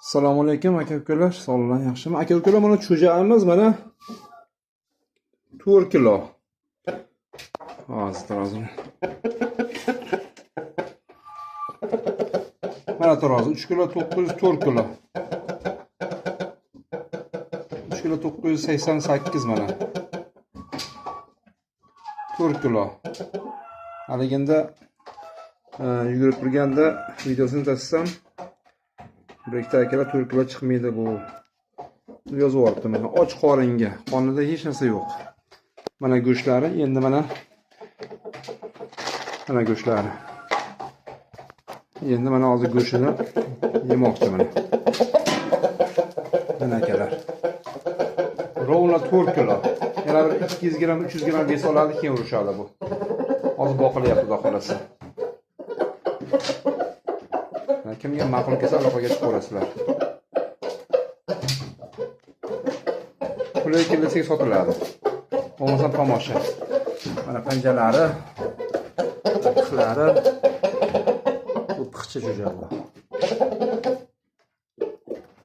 Assalomu alaykum aka-ukalar, sog'lig'inglar yaxshimi? Aka-ukalar, mana cho'jamiz mana 4 kilo. Hozir tarozi. Mana tarozi 3 kilo 904 kilo. 3 kilo 988 mana. 4 kilo. Haliganda yugurib turganda videosini taslasam Brekda akalar 4 kilo chiqmaydi bu. Yozib yuboribdi mana och qoringa. Qonida hech narsa yo'q. Mana go'shtlari, endi mana go'shtlari. Endi mana hozir go'shtini yemoqchi mana. Mana akalar. Rovna 4 kilo. Yana bir 200 gram, 300 gram bes oladi, keyin urishadi bu. Hozir boqilyapti xudo xolasa. Kimga ma'qul kelsa aloqaga chiqaverasizlar. Pulga kelsak sotiladi. Bo'lmasa tomosha. Mana panjalari, tixlari, bu pixcha jo'jalar.